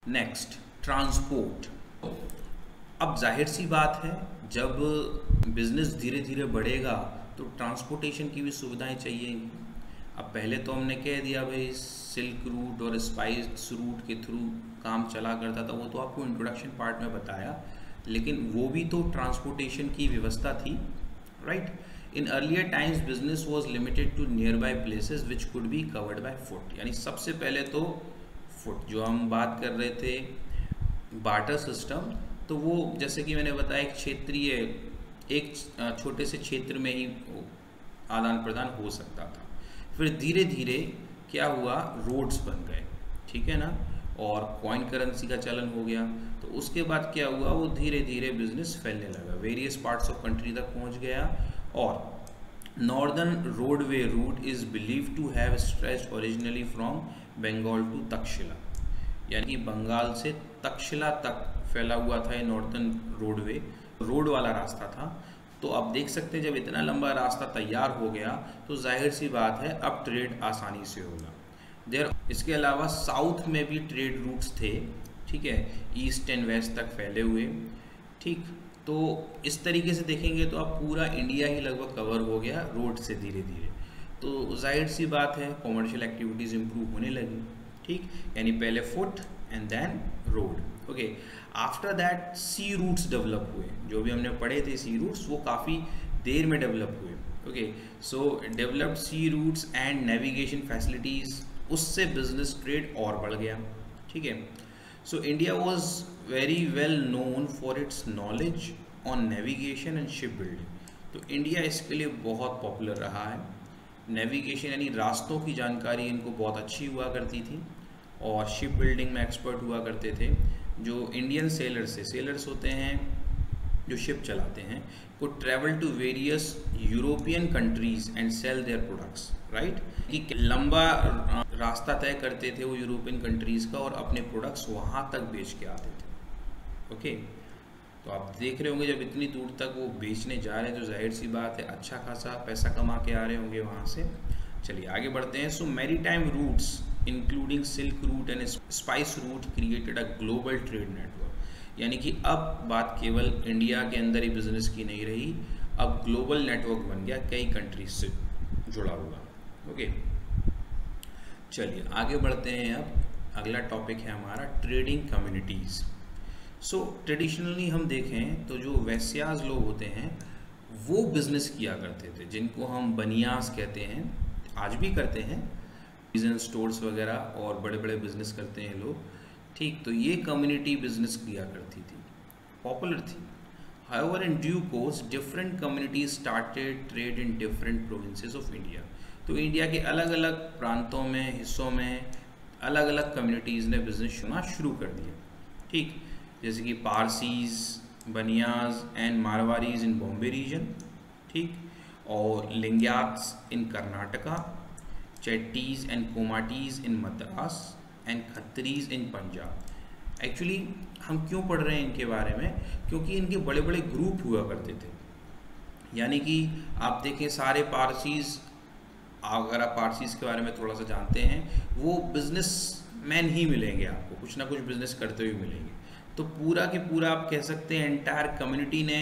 Next, transport. अब जाहिर सी बात है, जब बिजनेस धीरे धीरे बढ़ेगा तो ट्रांसपोर्टेशन की भी सुविधाएं चाहिए। अब पहले तो हमने कह दिया भाई सिल्क रूट और स्पाइस रूट के थ्रू काम चला करता था, वो तो आपको इंट्रोडक्शन पार्ट में बताया, लेकिन वो भी तो ट्रांसपोर्टेशन की व्यवस्था थी, right. In earlier times business was limited to near by places which could be covered by foot. यानी सबसे पहले तो फुट, जो हम बात कर रहे थे बार्टर सिस्टम, तो वो जैसे कि मैंने बताया एक क्षेत्रीय, एक छोटे से क्षेत्र में ही आदान प्रदान हो सकता था। फिर धीरे धीरे क्या हुआ, रोड्स बन गए, ठीक है ना, और कॉइन करेंसी का चलन हो गया। तो उसके बाद क्या हुआ, वो धीरे धीरे बिजनेस फैलने लगा, वेरियस पार्ट्स ऑफ कंट्री तक पहुंच गया। और northern roadway route is believe to have stretched originally from Bengal to Takshashila, यानी कि बंगाल से तक्षशिला तक फैला हुआ था ये नॉर्दर्न रोडवे, रोड वाला रास्ता था। तो आप देख सकते हैं जब इतना लंबा रास्ता तैयार हो गया तो जाहिर सी बात है अब ट्रेड आसानी से होगा। इसके अलावा साउथ में भी ट्रेड रूट्स थे, ठीक है, ईस्ट एंड वेस्ट तक फैले हुए, ठीक। तो इस तरीके से देखेंगे तो अब पूरा इंडिया ही लगभग कवर हो गया रोड से धीरे धीरे। तो जाहिर सी बात है कॉमर्शियल एक्टिविटीज़ इम्प्रूव होने लगी, ठीक, यानी पहले foot and then road, okay. After that sea routes develop हुए, जो भी हमने पढ़े थे सी रूट्स वो काफ़ी देर में डेवलप हुए, okay. So developed sea routes and navigation facilities, उससे बिजनेस ट्रेड और बढ़ गया, ठीक है। So India was very well known for its knowledge on navigation and ship building. तो इंडिया इसके लिए बहुत पॉपुलर रहा है। नेविगेशन यानी रास्तों की जानकारी इनको बहुत अच्छी हुआ करती थी, और शिप बिल्डिंग में एक्सपर्ट हुआ करते थे। जो इंडियन सेलर्स होते हैं जो शिप चलाते हैं, को travel to various European countries and sell their products, right, कि लंबा रास्ता तय करते थे वो यूरोपियन कंट्रीज़ का और अपने प्रोडक्ट्स वहाँ तक बेच के आते थे, ओके। तो आप देख रहे होंगे जब इतनी दूर तक वो बेचने जा रहे हैं तो जाहिर सी बात है अच्छा खासा पैसा कमा के आ रहे होंगे वहाँ से। चलिए आगे बढ़ते हैं। So maritime routes including silk route and spice route created a global trade network, यानी कि अब बात केवल इंडिया के अंदर ही बिजनेस की नहीं रही, अब ग्लोबल नेटवर्क बन गया कई कंट्रीज से जुड़ा हुआ, ओके। चलिए आगे बढ़ते हैं। अब अगला टॉपिक है हमारा ट्रेडिंग कम्युनिटीज़। सो ट्रेडिशनली हम देखें तो जो वैश्याज लोग होते हैं वो बिजनेस किया करते थे, जिनको हम बनियास कहते हैं, आज भी करते हैं, सीजन स्टोर्स वगैरह, और बड़े बड़े बिजनेस करते हैं लोग, ठीक। तो ये कम्युनिटी बिजनेस किया करती थी, पॉपुलर थी। However in due course different communities started trade in different provinces of India. तो इंडिया के अलग अलग प्रांतों में, हिस्सों में अलग अलग कम्युनिटीज़ ने बिजनेस करना शुरू कर दिया, ठीक। जैसे कि Parsis, Banias and Marwaris in Bombay region, ठीक, और Lingayats in Karnataka, Chettis and Komatis in Madras and Khatris in Punjab. Actually हम क्यों पढ़ रहे हैं इनके बारे में, क्योंकि इनके बड़े बड़े ग्रुप हुआ करते थे। यानी कि आप देखें सारे पारसीज, अगर आप पारसीज के बारे में थोड़ा सा जानते हैं, वो बिजनेस मैन ही मिलेंगे आपको, कुछ ना कुछ बिजनेस करते हुए मिलेंगे। तो पूरा के पूरा आप कह सकते हैं एंटायर कम्युनिटी ने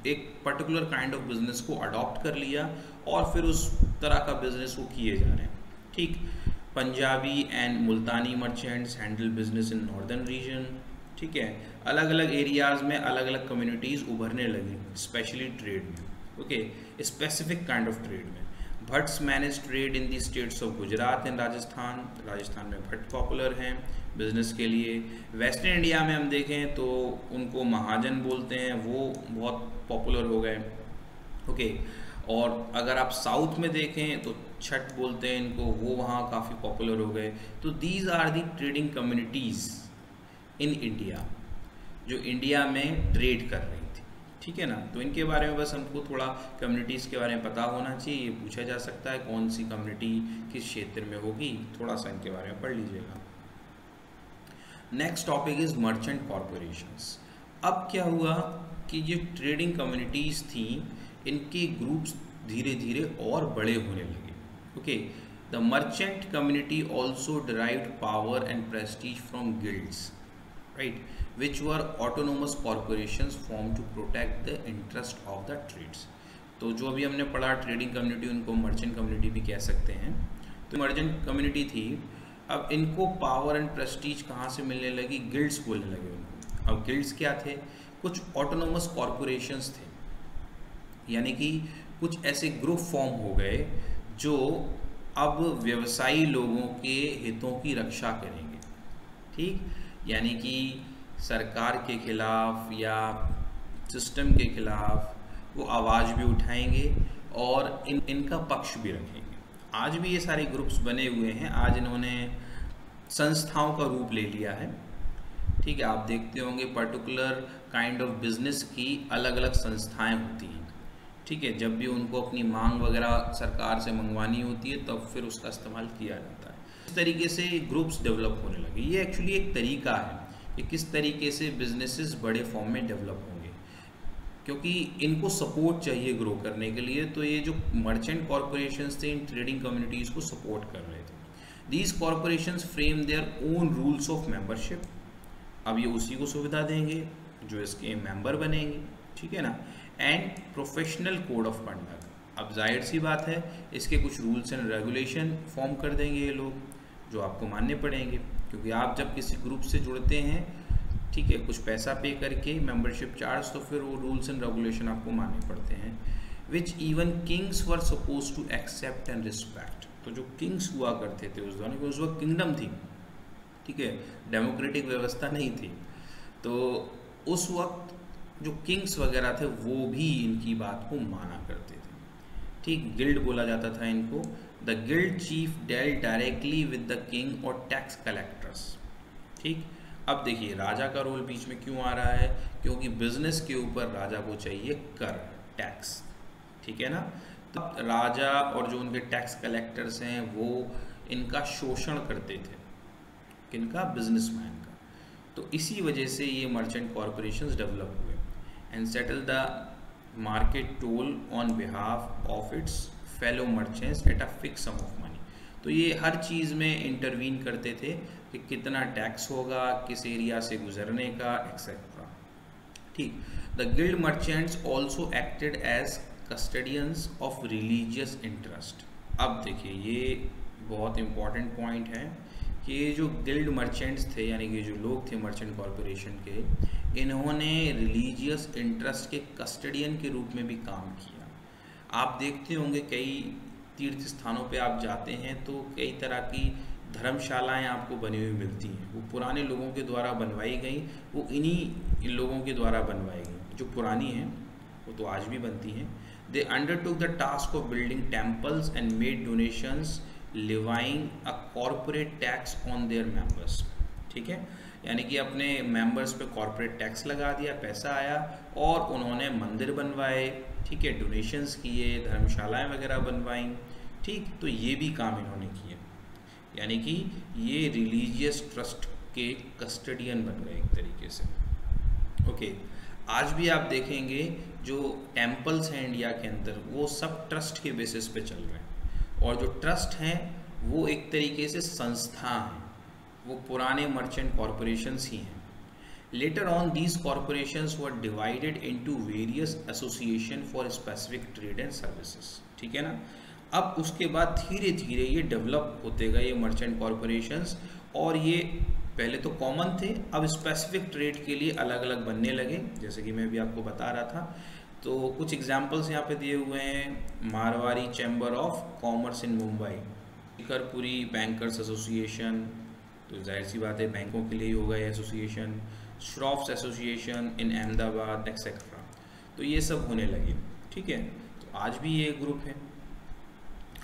एक पर्टिकुलर काइंड ऑफ बिजनेस को अडॉप्ट कर लिया और फिर उस तरह का बिजनेस वो किए जा रहे हैं, ठीक। Punjabi and Multani merchants handle business in northern region, ठीक है। अलग अलग एरियाज़ में अलग अलग कम्युनिटीज़ उभरने लगी, स्पेशली ट्रेड में, okay, specific kind of trade में। Bhatts manage trade in the states of Gujarat and Rajasthan. Rajasthan में भट्ट पॉपुलर हैं बिजनेस के लिए। वेस्टर्न इंडिया में हम देखें तो उनको महाजन बोलते हैं, वो बहुत पॉपुलर हो गए, ओके। और अगर आप साउथ में देखें तो छठ बोलते हैं इनको, वो वहाँ काफ़ी पॉपुलर हो गए। तो these are the trading communities in India, जो इंडिया में ट्रेड कर रही थी, ठीक है ना। तो इनके बारे में बस हमको थोड़ा कम्युनिटीज़ के बारे में पता होना चाहिए। ये पूछा जा सकता है कौन सी कम्युनिटी किस क्षेत्र में होगी, थोड़ा सा इनके बारे में पढ़ लीजिएगा। Next topic is merchant corporations. अब क्या हुआ कि ये ट्रेडिंग कम्युनिटीज़ थी, इनके ग्रुप्स धीरे धीरे और बड़े होने लगे, okay. The merchant community also derived power and prestige from guilds. Right, which were autonomous corporations form to protect the interest of the trades. तो जो अभी हमने पढ़ा ट्रेडिंग कम्युनिटी, उनको मर्चेंट कम्युनिटी भी कह सकते हैं। तो मर्चेंट कम्युनिटी थी, अब इनको पावर एंड प्रेस्टीज कहाँ से मिलने लगी, गिल्ड्स बोलने लगे उनको। अब गिल्ड्स क्या थे, कुछ ऑटोनोमस कॉरपोरेशंस थे, यानी कि कुछ ऐसे ग्रुप फॉर्म हो गए जो अब व्यवसायी लोगों के हितों की रक्षा करेंगे। ठीक, यानी कि सरकार के खिलाफ या सिस्टम के खिलाफ वो आवाज़ भी उठाएंगे और इनका पक्ष भी रखेंगे। आज भी ये सारे ग्रुप्स बने हुए हैं, आज इन्होंने संस्थाओं का रूप ले लिया है। ठीक है, आप देखते होंगे पर्टिकुलर काइंड ऑफ बिजनेस की अलग अलग संस्थाएं होती हैं। ठीक है, जब भी उनको अपनी मांग वगैरह सरकार से मंगवानी होती है तब फिर उसका इस्तेमाल किया जाता है। इस तरीके से ग्रुप्स डेवलप होने लगे। ये एक्चुअली एक तरीका है कि किस तरीके से बिजनेसेस बड़े फॉर्म में डेवलप होंगे, क्योंकि इनको सपोर्ट चाहिए ग्रो करने के लिए। तो ये जो मर्चेंट कॉरपोरेशंस थे इन ट्रेडिंग कम्युनिटीज़ को सपोर्ट कर रहे थे। These corporations frame their own rules of membership. अब ये उसी को सुविधा देंगे जो इसके मेंबर बनेंगे, ठीक है ना, and professional code of conduct. अब जाहिर सी बात है इसके कुछ रूल्स एंड रेगुलेशन फॉर्म कर देंगे ये लोग, जो आपको मानने पड़ेंगे, क्योंकि आप जब किसी ग्रुप से जुड़ते हैं, ठीक है, कुछ पैसा पे करके मेंबरशिप चार्ज, तो फिर वो रूल्स एंड रेगुलेशन आपको मानने पड़ते हैं। Which even kings were suppose to accept and respect. तो जो किंग्स हुआ करते थे उस दौरान, उस वक्त किंगडम थी, ठीक है, डेमोक्रेटिक व्यवस्था नहीं थी, तो उस वक्त जो किंग्स वगैरह थे वो भी इनकी बात को माना करते थे। ठीक, गिल्ड बोला जाता था इनको। The guild chief dealt directly with the king और टैक्स कलेक्टर्स। ठीक, अब देखिए राजा का रोल बीच में क्यों आ रहा है, क्योंकि बिजनेस के ऊपर राजा को चाहिए कर, टैक्स, ठीक है ना। तो राजा और जो उनके टैक्स कलेक्टर्स हैं वो इनका शोषण करते थे, किनका, बिजनेसमैन का। तो इसी वजह से ये मर्चेंट कॉरपोरेशंस डेवलप हुए and settle the market toll on behalf of its fellow merchants at a fix sum of money. तो ये हर चीज़ में इंटरवीन करते थे कि कितना टैक्स होगा, किस एरिया से गुजरने का, एक्सेट्रा। ठीक, the guild merchants also acted as custodians of religious interest. अब देखिए ये बहुत इंपॉर्टेंट पॉइंट है कि ये जो गिल्ड मर्चेंट्स थे, यानी कि जो लोग थे मर्चेंट कॉरपोरेशन के, इन्होंने रिलीजियस इंटरेस्ट के कस्टडियन के रूप में भी काम किया। आप देखते होंगे कई तीर्थ स्थानों पे आप जाते हैं तो कई तरह की धर्मशालाएं आपको बनी हुई मिलती हैं। वो पुराने लोगों के द्वारा बनवाई गई, वो इन्हीं लोगों के द्वारा बनवाई गई। जो पुरानी हैं वो तो आज भी बनती हैं। They undertook the task of building temples and made donations levying a corporate tax on their members. ठीक है, यानी कि अपने मेंबर्स पे कॉरपोरेट टैक्स लगा दिया, पैसा आया और उन्होंने मंदिर बनवाए, ठीक है, डोनेशंस किए, धर्मशालाएं वगैरह बनवाई। ठीक, तो ये भी काम इन्होंने किए, यानी कि ये रिलीजियस ट्रस्ट के कस्टडियन बन गए एक तरीके से। ओके, आज भी आप देखेंगे जो टेम्पल्स हैं इंडिया के अंदर वो सब ट्रस्ट के बेसिस पे चल रहे हैं, और जो ट्रस्ट हैं वो एक तरीके से संस्था हैं, वो पुराने मर्चेंट कॉरपोरेशंस ही हैं। Later on these corporations were divided into various association for specific trade and services. ठीक है ना, अब उसके बाद धीरे धीरे ये डेवलप होते गए ये मर्चेंट कॉरपोरेशंस, और ये पहले तो कॉमन थे, अब स्पेसिफिक ट्रेड के लिए अलग अलग बनने लगे, जैसे कि मैं भी आपको बता रहा था। तो कुछ एग्जांपल्स यहाँ पे दिए हुए हैं। Marwari chamber of commerce in Mumbai, Shikarpuri bankers association, तो जाहिर सी बात है बैंकों के लिए ही होगा ये association. Shroffs association in Ahmedabad etcetera. तो ये सब होने लगे। ठीक है, तो आज भी ये ग्रुप है।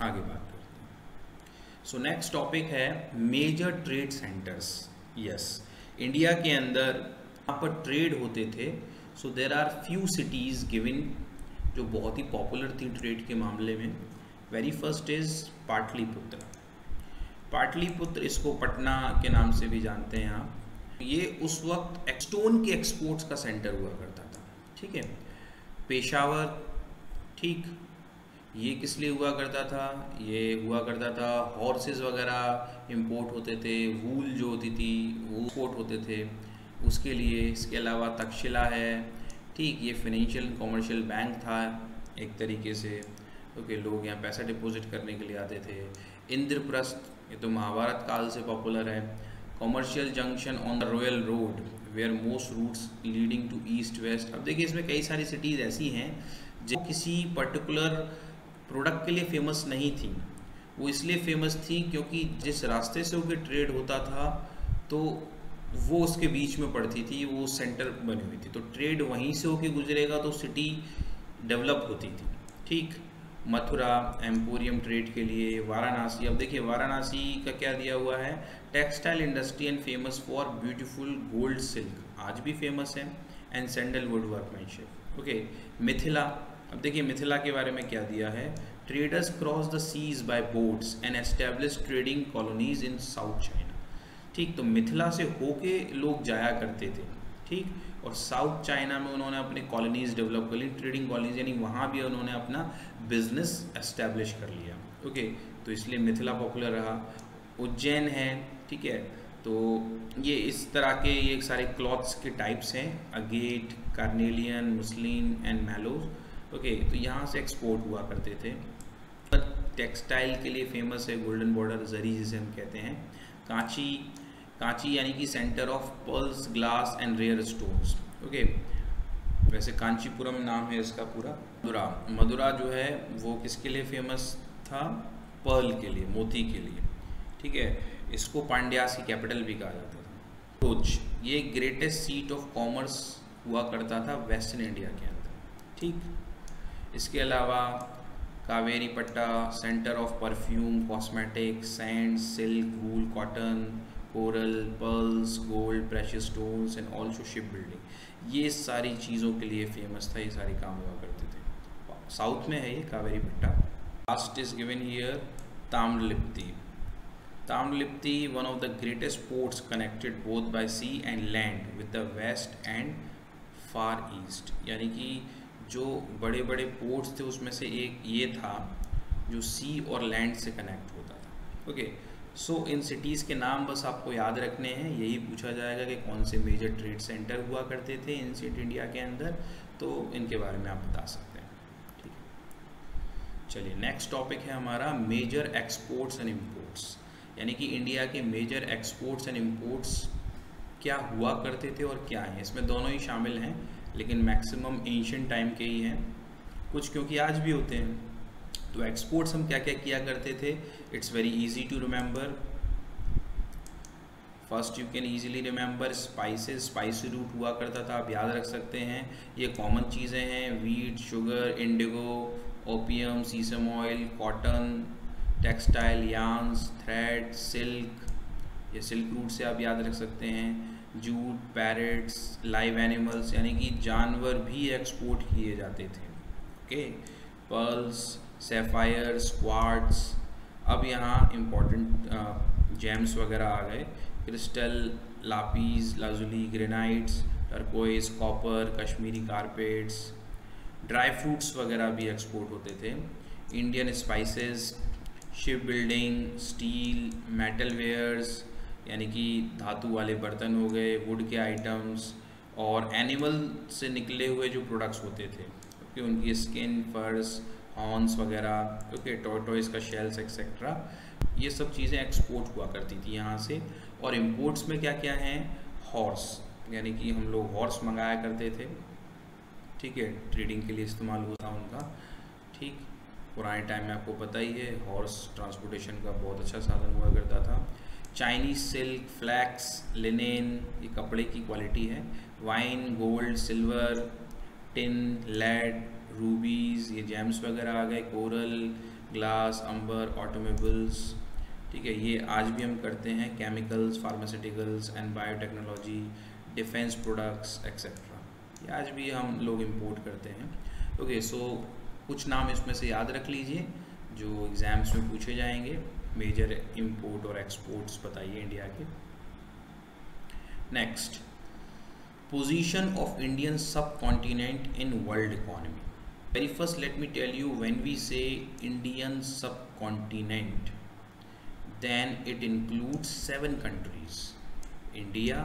आगे बात करते हैं। सो नेक्स्ट टॉपिक है major trade centres. Yes, India के अंदर यहाँ पर ट्रेड होते थे। So there are few cities given जो बहुत ही पॉपुलर थी ट्रेड के मामले में। Very first is Pataliputra. Pataliputra, इसको पटना के नाम से भी जानते हैं आप। ये उस वक्त स्टोन के एक्सपोर्ट्स का सेंटर हुआ करता था। ठीक है, पेशावर, ठीक, ये किस लिए हुआ करता था, ये हुआ करता था हॉर्सेस वगैरह इंपोर्ट होते थे, वूल जो होती थी वो एक्सपोर्ट होते थे। उसके लिए। इसके अलावा तक्षशिला है, ठीक, ये फाइनेंशियल कॉमर्शियल बैंक था एक तरीके से। ओके, लोग यहाँ पैसा डिपॉजिट करने के लिए आते थे। इंद्रप्रस्थ, ये तो महाभारत काल से पॉपुलर है। Commercial junction on the royal road where most routes leading to east west. अब देखिए इसमें कई सारी सिटीज़ ऐसी हैं जो किसी पर्टिकुलर प्रोडक्ट के लिए फेमस नहीं थी। वो इसलिए फेमस थी क्योंकि जिस रास्ते से होकर ट्रेड होता था तो वो उसके बीच में पड़ती थी, वो सेंटर बनी हुई थी, तो ट्रेड वहीं से होके गुजरेगा तो सिटी डेवलप होती थी। ठीक, मथुरा एम्पोरियम ट्रेड के लिए। वाराणसी, अब देखिए वाराणसी का क्या दिया हुआ है, textile industry and famous for beautiful gold silk, आज भी फेमस है, and sandalwood workmanship. Okay, Mithila, अब देखिए मिथिला के बारे में क्या दिया है, traders cross the seas by boats and establish trading colonies in south China. ठीक, तो मिथिला से होके लोग जाया करते थे, ठीक, और साउथ चाइना में उन्होंने अपने कॉलोनीज डेवलप कर ली, ट्रेडिंग कॉलोनीज, यानी वहाँ भी उन्होंने अपना बिजनेस एस्टेब्लिश कर लिया। ओके, तो इसलिए मिथिला पॉपुलर रहा। उज्जैन है, ठीक है, तो ये इस तरह के ये सारे क्लॉथ्स के टाइप्स हैं, agate, carnelian, muslin and mallows. Okay, तो यहाँ से एक्सपोर्ट हुआ करते थे। पर टेक्सटाइल के लिए फेमस है, गोल्डन बॉर्डर जरी जिसे हम कहते हैं। कांची, कांची यानी कि centre of pearls, glass and rare stones. Okay, वैसे कांचीपुरम नाम है इसका पूरा। मदुरा, मदुरा जो है वो किसके लिए फेमस था, पर्ल के लिए, मोती के लिए, ठीक है। इसको पांड्यास की कैपिटल भी कहा जाता था। कोच, ये ग्रेटेस्ट सीट ऑफ कॉमर्स हुआ करता था वेस्टर्न इंडिया के अंदर, ठीक। इसके अलावा कावेरी पट्टा, centre of perfume, cosmetic, sand, silk, wool, cotton, coral, pearls, gold, precious stones and also ship building, ये सारी चीज़ों के लिए फेमस था, ये सारे काम हुआ करते थे। साउथ में है ये Kaveri Patta. Last is given here Tamralipti. Tamralipti, one of the greatest ports connected both by sea and land with the west and far east, यानी कि जो बड़े बड़े पोर्ट्स थे उसमें से एक ये था जो सी और लैंड से कनेक्ट होता था। ओके, सो इन सिटीज़ के नाम बस आपको याद रखने हैं, यही पूछा जाएगा कि कौन से मेजर ट्रेड सेंटर हुआ करते थे एंशिएंट इंडिया के अंदर, तो इनके बारे में आप बता सकते हैं, ठीक है। चलिए नेक्स्ट टॉपिक है हमारा मेजर एक्सपोर्ट्स एंड इम्पोर्ट्स, यानी कि इंडिया के मेजर एक्सपोर्ट्स एंड इम्पोर्ट्स क्या हुआ करते थे और क्या हैं। इसमें दोनों ही शामिल हैं, लेकिन मैक्सिमम एंशिएंट टाइम के ही हैं, कुछ क्योंकि आज भी होते हैं। तो एक्सपोर्ट्स हम क्या क्या किया करते थे, it's very easy to remember. First you can easily remember spices, spicy route हुआ करता था, आप याद रख सकते हैं, ये कॉमन चीज़ें हैं, वीट, शुगर, इंडिगो, ओपियम, सीसम oil, cotton, textile, yarns, thread, silk, ये सिल्क रूट से आप याद रख सकते हैं। जूट, पैरेट्स, लाइव एनिमल्स, यानी कि जानवर भी एक्सपोर्ट किए जाते थे। ओके, पर्ल्स, सैफायर, क्वार्ट्ज, अब यहाँ इम्पोर्टेंट जेम्स वगैरह आ गए, crystal, lapis lazuli, granites, turquoise, copper, Kashmiri carpets, dry fruits वगैरह भी एक्सपोर्ट होते थे। Indian spices, ship building, steel, metal wares, यानी कि धातु वाले बर्तन हो गए, वुड के आइटम्स, और एनिमल से निकले हुए जो प्रोडक्ट्स होते थे, क्योंकि उनकी स्किन, फर्स, हॉर्न्स वगैरह, ओके, टॉर्टोइस का शेल्स एक्सेट्रा, ये सब चीज़ें एक्सपोर्ट हुआ करती थी यहाँ से। और इम्पोर्ट्स में क्या क्या हैं, हॉर्स, यानी कि हम लोग हॉर्स मंगाया करते थे, ठीक है, ट्रेडिंग के लिए इस्तेमाल होता उनका, ठीक। पुराने टाइम में आपको पता ही है हॉर्स ट्रांसपोर्टेशन का बहुत अच्छा साधन हुआ करता था। चाइनीज सिल्क, फ्लैक्स, लिनेन, ये कपड़े की क्वालिटी है। Wine, gold, silver, tin, lead, rubies, ये जेम्स वगैरह आ गए। कोरल, ग्लास, अंबर, ऑटोमोबाइल्स, ठीक है, ये आज भी हम करते हैं। Chemicals, pharmaceuticals and biotechnology, defence products etcetera, ये आज भी हम लोग इंपोर्ट करते हैं। ओके, सो कुछ नाम इसमें से याद रख लीजिए जो एग्ज़ाम्स में पूछे जाएंगे। मेजर इंपोर्ट और एक्सपोर्ट्स बताइए इंडिया के। Next, position of Indian subcontinent in world economy. Very first let me tell you, when we say Indian subcontinent, then it includes 7 countries: India,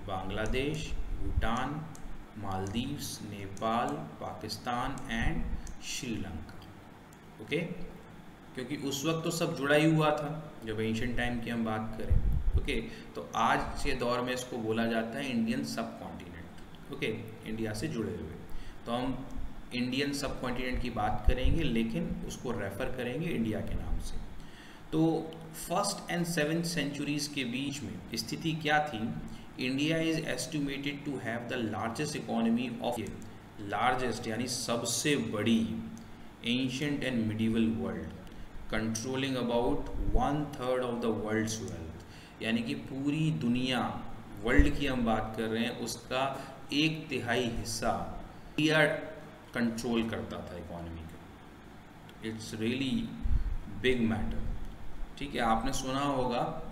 Bangladesh, Bhutan, Maldives, Nepal, Pakistan and Sri Lanka. Okay, क्योंकि उस वक्त तो सब जुड़ा ही हुआ था जब एंशिएंट टाइम की हम बात करें। ओके, तो आज के दौर में इसको बोला जाता है इंडियन सब कॉन्टिनेंट। ओके, इंडिया से जुड़े हुए। तो हम इंडियन सब कॉन्टिनेंट की बात करेंगे, लेकिन उसको रेफर करेंगे इंडिया के नाम से। तो फर्स्ट एंड 7th सेंचुरीज के बीच में स्थिति क्या थी? India is estimated to have the largest economy of, largest यानी सबसे बड़ी, ancient and medieval world, controlling about 1/3 of the world's wealth, यानी कि पूरी दुनिया, वर्ल्ड की हम बात कर रहे हैं, उसका 1/3 हिस्सा इंडिया कंट्रोल करता था इकोनॉमी का। It's really big matter. ठीक है, आपने सुना होगा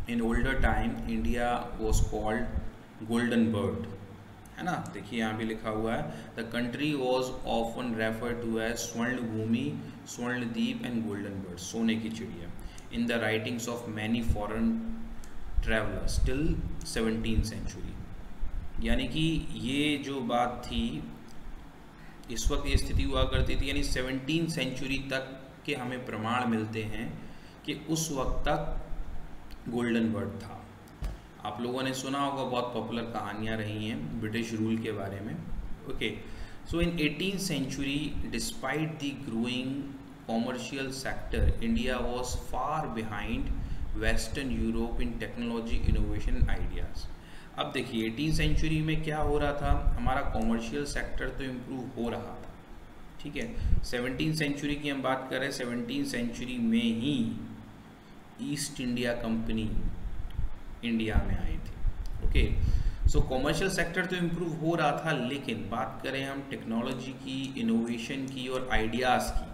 in older time India was called golden bird, है ना। देखिए यहाँ भी लिखा हुआ है, the country was often refer to as Swarna Bhumi, स्वर्ण द्वीप एंड गोल्डन बर्ड, सोने की चिड़िया, in the writings of many foreign travellers till 17th century. यानी कि ये जो बात थी, इस वक्त ये स्थिति हुआ करती थी, यानी 17th सेंचुरी तक के हमें प्रमाण मिलते हैं कि उस वक्त तक गोल्डन बर्ड था। आप लोगों ने सुना होगा, बहुत पॉपुलर कहानियाँ रही हैं ब्रिटिश रूल के बारे में। Okay, so in 18th century despite the growing commercial sector, India was far behind western Europe in technology, innovation, ideas. अब देखिए 18th सेंचुरी में क्या हो रहा था, हमारा कॉमर्शियल सेक्टर तो इम्प्रूव हो रहा था। ठीक है, 17th सेंचुरी की हम बात करें, 17th सेंचुरी में ही ईस्ट इंडिया कंपनी इंडिया में आई थी। ओके, सो कॉमर्शियल सेक्टर तो इम्प्रूव हो रहा था, लेकिन बात करें हम टेक्नोलॉजी की, इनोवेशन की और आइडियाज़ की,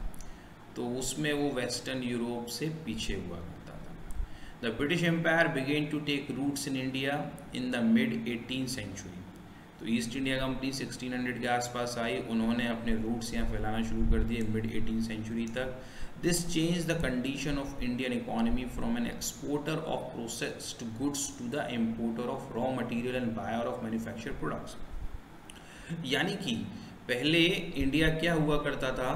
तो उसमें वो वेस्टर्न यूरोप से पीछे हुआ करता था। The British empire began to take roots in India in the mid 18th century. तो ईस्ट इंडिया कंपनी 1600 के आसपास आई, उन्होंने अपने रूट्स यहाँ फैलाना शुरू कर दिए मिड 18th सेंचुरी तक। This change the condition of Indian economy from an exporter of processed goods to the importer of raw material and buyer of manufactured products. यानी कि पहले इंडिया क्या हुआ करता था,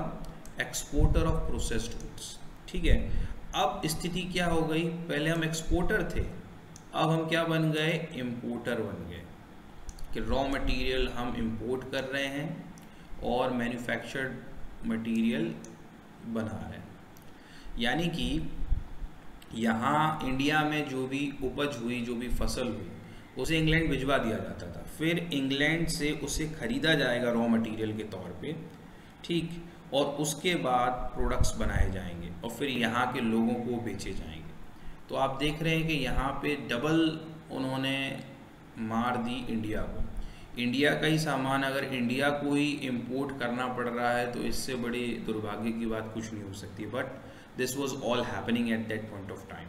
एक्सपोर्टर ऑफ प्रोसेस्ड गुड्स। ठीक है, अब स्थिति क्या हो गई, पहले हम एक्सपोर्टर थे, अब हम क्या बन गए, इम्पोर्टर बन गए, कि रॉ मटेरियल हम इंपोर्ट कर रहे हैं और मैन्युफैक्चर्ड मटेरियल बना रहे हैं। यानी कि यहाँ इंडिया में जो भी उपज हुई, जो भी फसल हुई, उसे इंग्लैंड भिजवा दिया जाता था, फिर इंग्लैंड से उसे खरीदा जाएगा रॉ मटेरियल के तौर पे। ठीक, और उसके बाद प्रोडक्ट्स बनाए जाएंगे और फिर यहाँ के लोगों को बेचे जाएंगे। तो आप देख रहे हैं कि यहाँ पे डबल उन्होंने मार दी इंडिया को। इंडिया का ही सामान अगर इंडिया को ही इंपोर्ट करना पड़ रहा है तो इससे बड़ी दुर्भाग्य की बात कुछ नहीं हो सकती। But this was all happening at that point of time.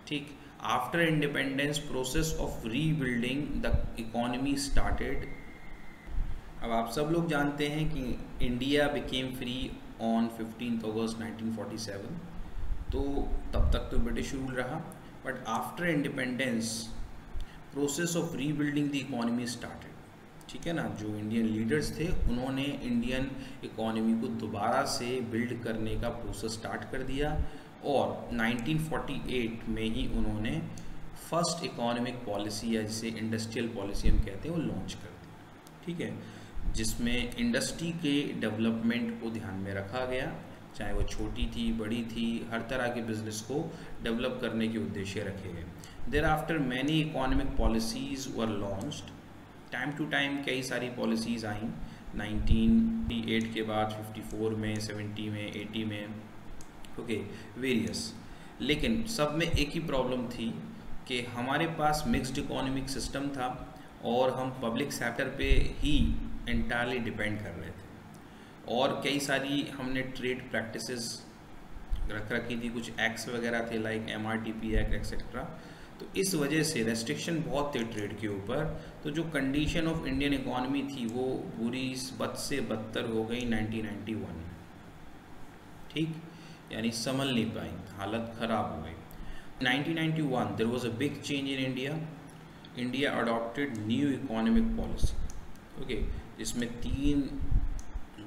ठीक, after independence process of rebuilding the economy started. अब आप सब लोग जानते हैं कि India became free on 15th August 1947। तो तब तक तो ब्रिटिश रूल रहा, but after independence process of rebuilding the economy started. ठीक है ना, जो इंडियन लीडर्स थे उन्होंने इंडियन इकोनॉमी को दोबारा से बिल्ड करने का प्रोसेस स्टार्ट कर दिया और 1948 में ही उन्होंने फर्स्ट इकोनॉमिक पॉलिसी या जिसे इंडस्ट्रियल पॉलिसी हम कहते हैं वो लॉन्च कर दी। ठीक है, जिसमें इंडस्ट्री के डेवलपमेंट को ध्यान में रखा गया, चाहे वो छोटी थी, बड़ी थी, हर तरह के बिजनेस को डेवलप करने के उद्देश्य रखे गए। Thereafter many economic policies were launched. Time to time कई सारी पॉलिसीज़ आई, 1958 के बाद 54 में, 70 में, 80 में, ओके, वेरियस। लेकिन सब में एक ही प्रॉब्लम थी कि हमारे पास मिक्स्ड इकोनॉमिक सिस्टम था और हम पब्लिक सेक्टर पे ही एंटायरली डिपेंड कर रहे थे और कई सारी हमने ट्रेड प्रैक्टिसेस रख रखी थी, कुछ एक्ट्स वगैरह थे लाइक MRTP एक्ट एक्सेट्रा। तो इस वजह से रेस्ट्रिक्शन बहुत थे ट्रेड के ऊपर। तो जो कंडीशन ऑफ इंडियन इकोनॉमी थी वो बुरी बद से बदतर हो गई 1991 में। ठीक, यानी संभल नहीं पाई, हालत ख़राब हो गई। 1991 there was a big change in India. India adopted new economic policy. Okay, इसमें 3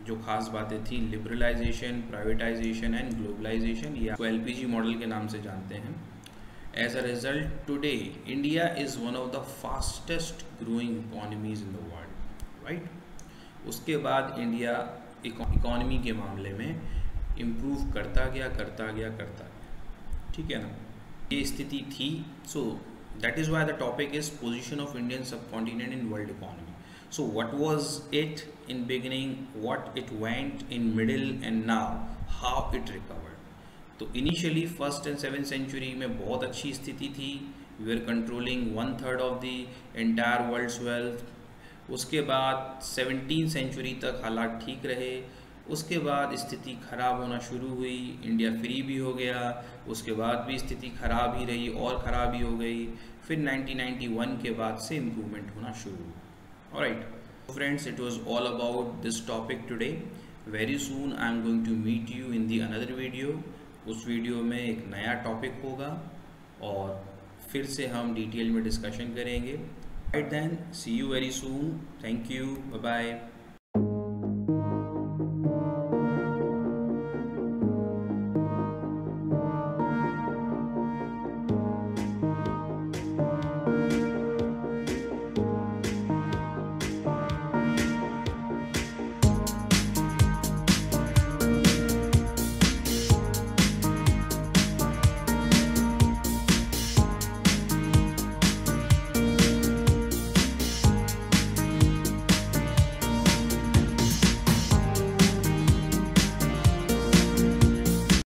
जो खास बातें थी, लिबरलाइजेशन, प्राइवेटाइजेशन एंड ग्लोबलाइजेशन, या LPG मॉडल के नाम से जानते हैं। As a result today India is one of the fastest growing economies in the world, right. उसके बाद इंडिया इकोनॉमी के मामले में इम्प्रूव करता गया, ठीक है ना, ये स्थिति थी। So that is why the topic is position of Indian subcontinent in world economy. So what was it in beginning, what it went in middle, and now how it recovered? तो initially 1st and 7th century में बहुत अच्छी स्थिति थी, we were controlling 1/3 of the entire world's wealth। उसके बाद 17th century तक हालात ठीक रहे, उसके बाद स्थिति खराब होना शुरू हुई, इंडिया फ्री भी हो गया, उसके बाद भी स्थिति खराब ही रही और ख़राब ही हो गई, फिर 1991 के बाद से इम्प्रूवमेंट होना शुरू हुआ। Alright, so friends, it was all about this topic today. Very soon I am going to meet you in the another video. उस वीडियो में एक नया टॉपिक होगा और फिर से हम डिटेल में डिस्कशन करेंगे। Right then, see you very soon. Thank you. Bye bye.